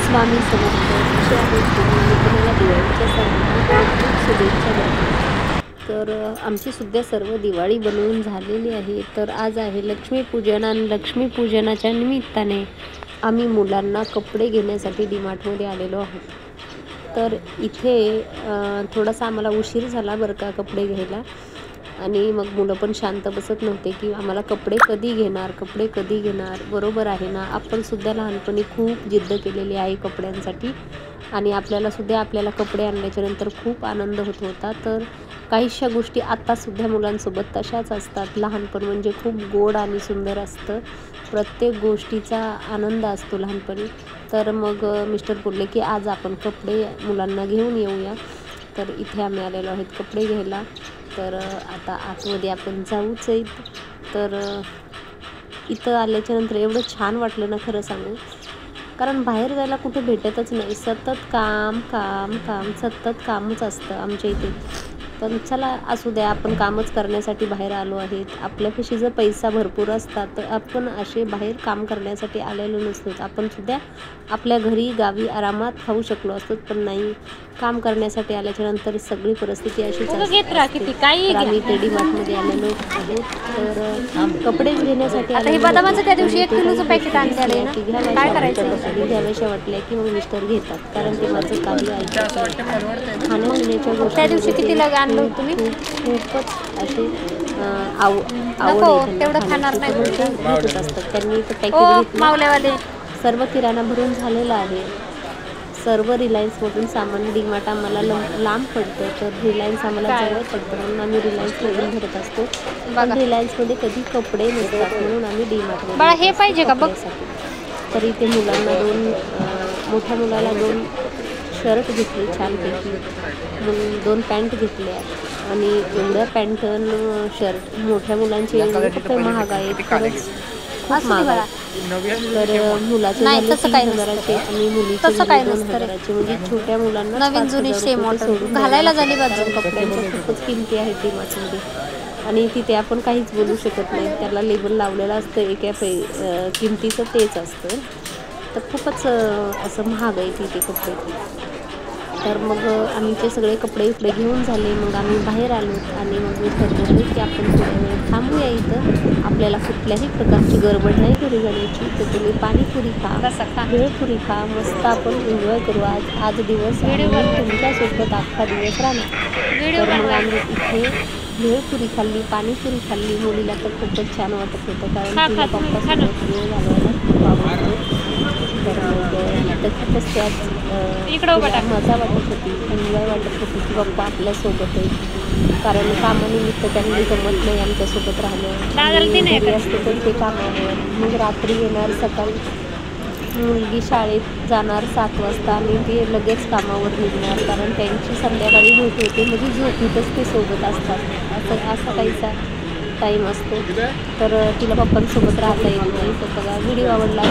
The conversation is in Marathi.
स्वामी समर्थ कसे आहेत तुम्ही? मी तुम्हाला दिवाळीच्या सणानिमित्त खूप शुभेच्छा देते. तर आमची सुद्धा सर्व दिवाळी बनवून झालेली आहे. तर आज आहे लक्ष्मीपूजन आणि लक्ष्मीपूजनाच्या निमित्ताने आम्ही मुलांना कपडे घेण्यासाठी डीमार्टमध्ये आलेलो आहोत. तर इथे थोडासा आम्हाला उशीर झाला बरं का कपडे घ्यायला. आणि मग मुलं पण शांत बसत नव्हते की आम्हाला कपडे कधी घेणार, कपडे कधी घेणार. बरोबर आहे ना, आपण सुद्धा लहानपणी खूप जिद्द केलेली आहे कपड्यांसाठी आणि आपल्याला कपडे आणल्याच्यानंतर खूप आनंद होत होता. तर काहीशा गोष्टी आत्तासुद्धा मुलांसोबत तशाच असतात. लहानपण म्हणजे खूप गोड आणि सुंदर असतं. प्रत्येक गोष्टीचा आनंद असतो लहानपणी. तर मग मिस्टर बोलले की आज आपण कपडे मुलांना घेऊन येऊया. तर इथे आम्ही आलेलो आहोत कपडे घ्यायला. तर आता आतमध्ये आपण जाऊच आहेत. तर इथं आल्याच्यानंतर एवढं छान वाटलं ना खरं सांगू, कारण बाहेर जायला कुठे भेटतच नाही. सतत काम काम काम, सतत कामच असतं आमच्या इथे. पण चला असू द्या, आपण कामच करण्यासाठी बाहेर आलो आहेत. आपल्यापाशी जर पैसा भरपूर असता तर आपण असे बाहेर काम करण्यासाठी आलेलो नसतो. आपण सुद्धा आपल्या घरी गावी आरामात खाऊ शकलो असतो, पण नाही, काम करण्यासाठी आल्याच्यानंतर सगळी परिस्थिती अशीच असते. तर आम्ही डीमार्टमध्ये आलेलो आहोत. तर कपडेच घेण्यासाठी बदामाचं त्या दिवशी 1 किलोचं पॅकेट आणलेलं ना, काय करायचं? घ्याव्याशा वाटल्या की मग मिस्टर घेतात, कारण ते माझं काही ऐकत नाही. खाण्यापिण्याच्या गोष्टी त्या दिवशी कितीला आणलं होतं तुम्ही? खूपच असे आवड तेवढं खाणार नाही घेतच असतात त्यांनी. तर पॅकेट मावल्यावाले सर्व किराणा भरून झालेला आहे. सर्व रिलायन्समधून सामान. डीमार्ट आम्हाला लांब पडतं, तर रिलायन्स आम्हाला जवळ पडतं म्हणून आम्ही रिलायन्समधून भरत असतो. पण रिलायन्समध्ये कधी कपडे नसतात म्हणून आम्ही डीमार्टमध्ये हे पाहिजे का बघ. तर इथे मुलांना मोठ्या मुलाला 2 शर्ट घेतले छानपैकी, 2 पॅन्ट घेतल्या. आणि एवढ्या पॅन्ट शर्ट मोठ्या मुलांचे एवढे कपडे महाग आहेत, खरंच खूप महाग आहे. तर मुलाचे झाले 3,000चे आणि मुलीचे 2,000चे. म्हणजे छोट्या मुलांना नवीन जुनी सेम ऑर्डर घालायला झाली बाजू. कपड्यांच्या खूपच किमती आहेत डीमार्टमध्ये. आणि तिथे आपण काहीच बोलू शकत नाही, त्याला लेबल लावलेलं असतं एका किमतीचं तेच असतं. तर खूपच असं महाग आहे तिथे कपडे. तर मग आमचे सगळे कपडे घेऊन झाले. मग आम्ही बाहेर आलो आणि मग मी ठरवलं की आपण थोड्या वेळ थांबूया इथं. आपल्याला कुठल्याही प्रकारची गडबड नाही घरी जाण्याची. तर तुम्ही पाणीपुरी खा, भेळपुरी खा, मस्त आपण एन्जॉय करू. आज दिवस तुमच्यासोबत अख्खा दिवस राहणार. तर मग आम्ही इथे भेळपुरी खाल्ली, पाणीपुरी खाल्ली. मुलीला तर खूपच छान वाटत होतं, कारण तिला पप्पासोबत वेळ घालवायला खूप आवडतो. तर मग खूपच त्यात मजा वाटत होती, एन्जॉय वाटत होती की बाप्पा आपल्यासोबत आहे. कारण कामानिमित्त त्यांनी जमत नाही आमच्यासोबत राहिलं. घरी असते तर ते कामावर, मग रात्री येणार, सकाळी मुलगी शाळेत जाणार 7 वाजता आणि ते लगेच कामावर निघणार, कारण त्यांची संध्याकाळी भेट होते. म्हणजे झोपीतच ते सोबत असतात, असा काहीसा टाईम असतो. तर तिला पप्पांसोबत राहता येत नाही. तर बघा, व्हिडिओ आवडला